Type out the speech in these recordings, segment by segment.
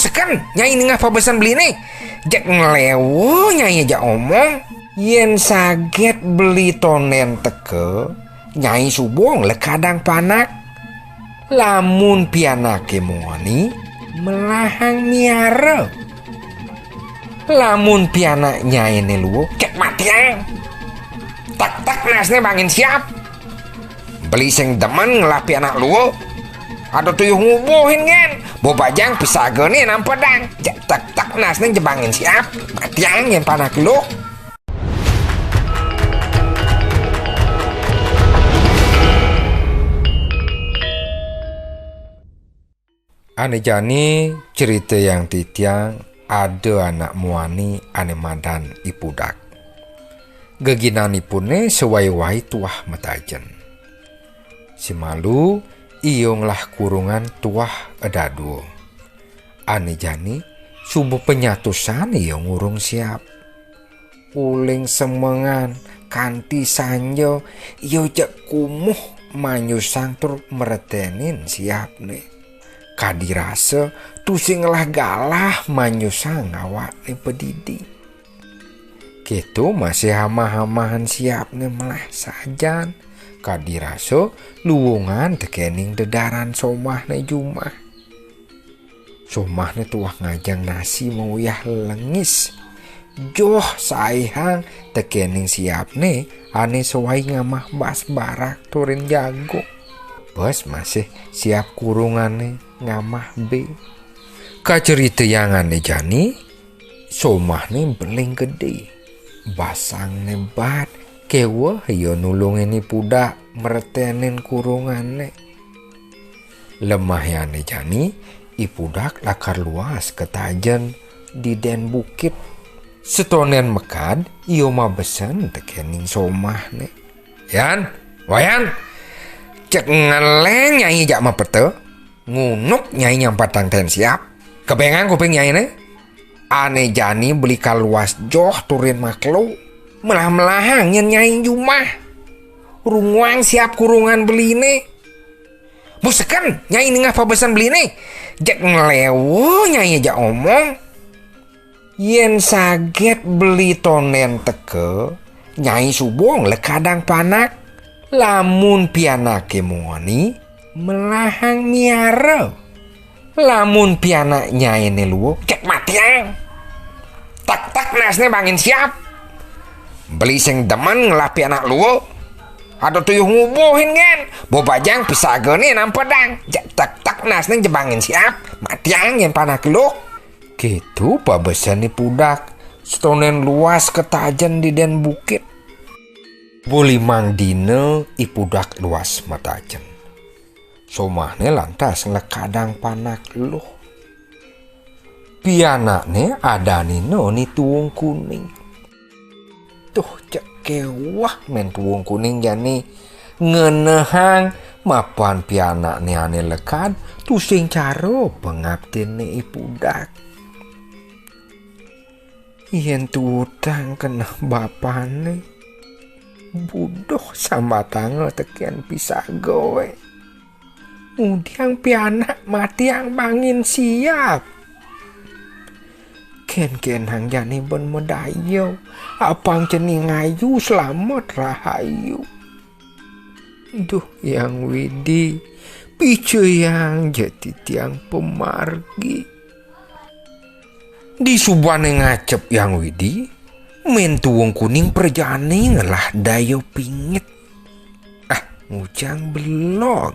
Busekan nyai nengah pabesan beli nih. Jak ngelewo nyai aja omong. Yen saget beli tonen teke, nyai subong lekadang panak. Lamun pianake muani melahang miara. Lamun pianak nyai neluo cek matiang. Tak nasne bangin siap. Beli sing demen ngelah pianak luo. Ada tuyuh ngubuhin kan. Bobajang pisagene nam pedang. Tak nasne jebangin siap. Matiang yang panak lu. Ane jani cerita yang titiang ada anak muani ane madan ipudak. Geginanipune sewai-wai tuah metajen. Si malu ionglah kurungan tuah edadu. Ane jani subuh penyatusan iong urung siap. Uling semengan kanti sanjo iyo cek kumuh manyusang tur meretenin siap nih. Kadirasa tusinglah galah manyusang awak ni pedidi. Gitu masih hama-hamahan siap ni melah sajan. Kadirasa luwungan tekening dedaran somah ni jumah. Somah ni tuah ngajang nasi mawiyah lengis. Joh saihang tekening siap ni ane sewai ngamah bas barak turin jago. Bos masih siap kurungan ni ngamah be. Kacerita yang ane jani somah ni beling gede. Basang ni bat kewa yo nulungin ni pudak meretenin kurungan ni. Lemah yang ane jani ipudak lakar luas ketajen di den bukit. Setonen mekad iyo mabesen tekening somah ni. Yan, wayan. Cek ngeleng nyai jak mapete. Ngunuk nyai nyampatang ten siap. Kebengang kuping nyai ne. Ane jani beli kaluas joh turin maklu. Melah-melahang nyen nyai jumah. Runguang siap kurungan beli ne. Busekan nyai nengah pabesan beli ne. Jak ngelewo nyai aja omong. Yen saget beli tonen teke. Nyai subong lekadang panak. Lamun pianake muani melahang miara. Lamun pianak nyai neluo cek matiang. Tak nasne bangin siap. Beli sing demen ngelah pianak luo. Ada tuyuh ngubuhin kan. Bobajang pisagene nam pedang. Tak nasne jebangin siap. Matiang yang panak lu. Gitu pabesan ni pudak. Setonen luas ketajen di den bukit. Buli mang dine ipudak luas matajen. Somahne lantas lekadang panak luh. Pianakne ada nino ni tuwung kuning. Tuh cek kewah men tuwung kuning jani. Ngenehang mapan pianakne ane lekad. Tusing caro pengabtin ni ipudak. Yen tutang kena bapane. Budoh sama tangga tekian pisah gowe. Udiang pianak mati yang bangin siap. Ken hang jani ben medayo. Apang ceni ngayu selamat rahayu. Duh yang widi. Picu yang jati tiang pemargi. Di subane ngacep yang widi. Men tuwung kuning perjani ngelah dayo pingit. Ngujang belong.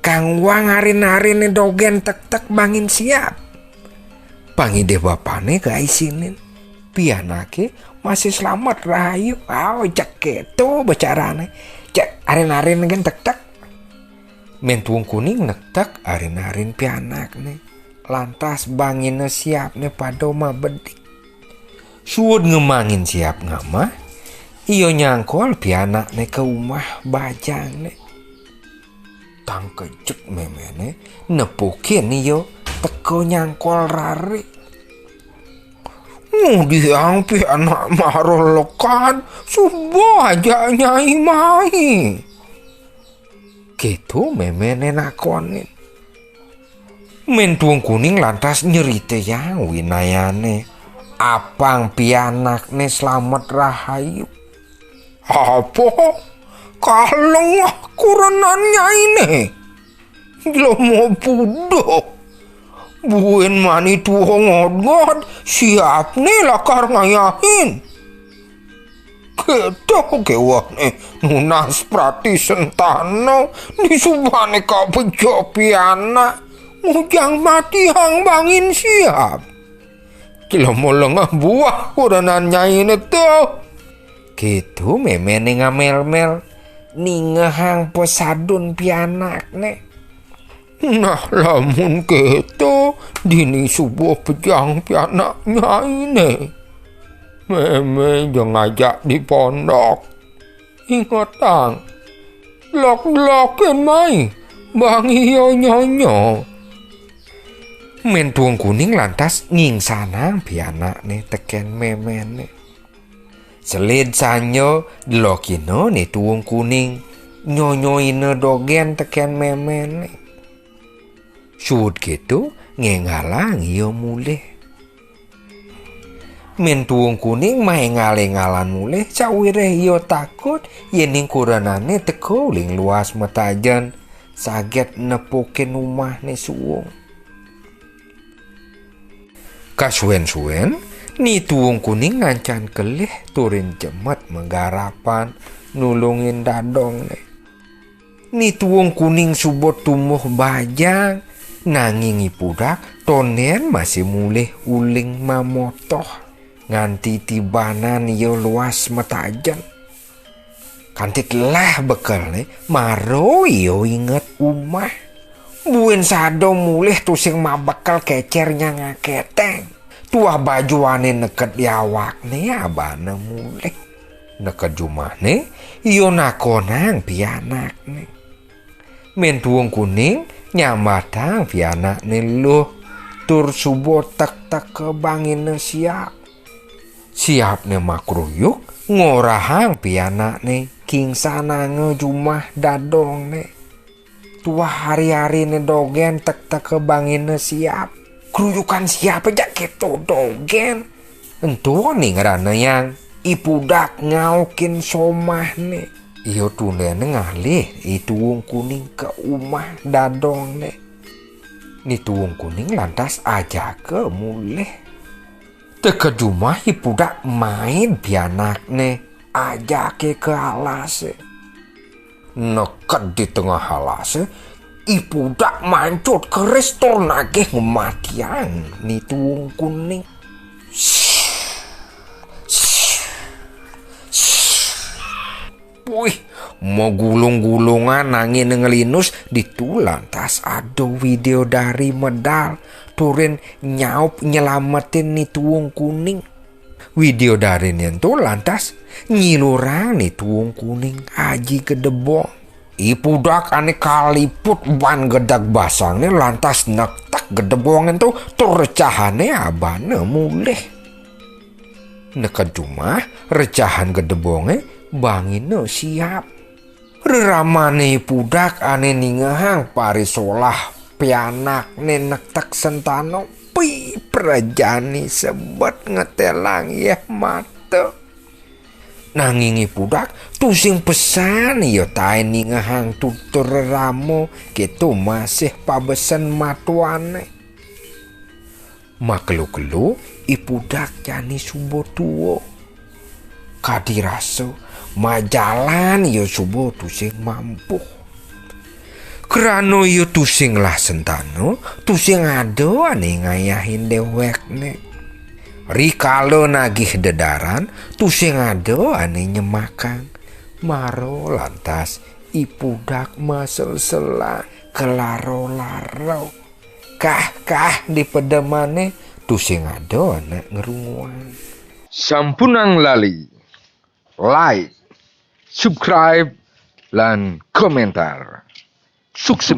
Kang wang harin-harin dogen tek bangin siap. Pangide bapane gaisinin. Pianake masih selamat rahayu. Cek keto bicarane. Cek harin-harin gen tek. Men tuwung kuning nektek harin-harin pianak nih. Lantas bangin siap nih padoma bedik. Suud ngemangin siap ngama. Iyo nyangkol pianak ne ke rumah bajang ne. Tang kejek memene. Nepukin iyo teko nyangkol rari. Diang pianak maroh lekan. Subuh aja nyai mai. Gitu memene nakonin. Men tuang kuning lantas nyerite yang winayane apang pianakne selamat rahayu. Apa? Kalau kurenannya ini lo mau budo buin mani tuang ngot siap nih lakar ngayahin. Keto kewah nih nunas prati sentano di subane kau bejo pianak mujang mati hang bangin siap. Kilo mau lengah buah kurenannya ini tuh. Gitu memene ngamel-mel ningehang pesadun pianak ne. Nah lamun gitu dini subuh pejang pianaknya ini. Meme jangan ngajak di pondok. Ingat tang, lok-lokin mai bang iyo nyonyo. Men tuang kuning lantas nging sanang pianak ne teken memen ne. Selid sanyo lokino nih tuang kuning nyonyoine dogen teken memen. Sud gitu ngengalang iyo mulih. Men tuang kuning main ngaling-ngalan mulih cawire iyo takut yening kuranane teko ling luas matajan saget nepukin rumah ne suwung. Kasuen-suen ni tuang kuning ngancan kelih turin cemat menggarapan nulungin dadong ne. Ni tuang kuning subot tumuh bajang nanging ipudak tonen masih mulih uling mamotoh nganti tibanan yo luas matajan. Kantit lah bekal ne maro yo inget umah. Buin sado mulih tusing mabekal kecernya ngaketeng. Tuah bajuane neket diawak ne abana mulih. Neket jumah ne iyo nakonang pianak ne. Men tuang kuning nyamatang pianak ne loh tur subuh tak ke bangin ne siap. Siap ne makruyuk ngorahang pianak ne king sana ngejumah dadong ne. Tua hari-hari ne dogen tak ke bangin ne siap. Keruyukan siapa aja gitu dogen. Entu nih ngerana yang ipudak ngaukin somah ne. Iyo tunen ngalih itu tuang kuning ke umah dadong ne. Ni tuang kuning lantas aja ke mulih. Teke rumah ipudak main pianak ne aja ke alase. Neket di tengah halase ipudak mancut ke restoran nagih ngematian ni tuang kuning. Wih, mau gulung-gulungan nangin ngelinus ditulang tas ada video dari medal turin nyaup nyelamatin ni tuang kuning. Video dari nentu lantas nyilurang ni tuang kuning aji gedebong. Ipudak ane kaliput ban gedak basang ni lantas nektak gedebongan tu terrecahane abane mulih. Neket rumah recahan gedebonge bangine siap. Reramane ipudak ane ningehang parisolah pianak ne nektak sentano. Pi perajani sebet ngetelang ya mata. Nanging ipudak tusing pesan yo tae ningehang tutur ramo gitu masih pabesen matuane. Makelu-kelu ipudak jani subuh tuwo. Kadiraso majalan yo subuh tusing mampu. Kerano yo tusing lah sentano tusing ado ane ngayahin dewek ne. Rikalo nagih dedaran tusing ado ane nyemakan. Maro lantas ipudak masel sela kelaro-laro. Kah di pedemane tusing ado ane ngerunguan. Sampunang lali like, subscribe, lan komentar. Sukses.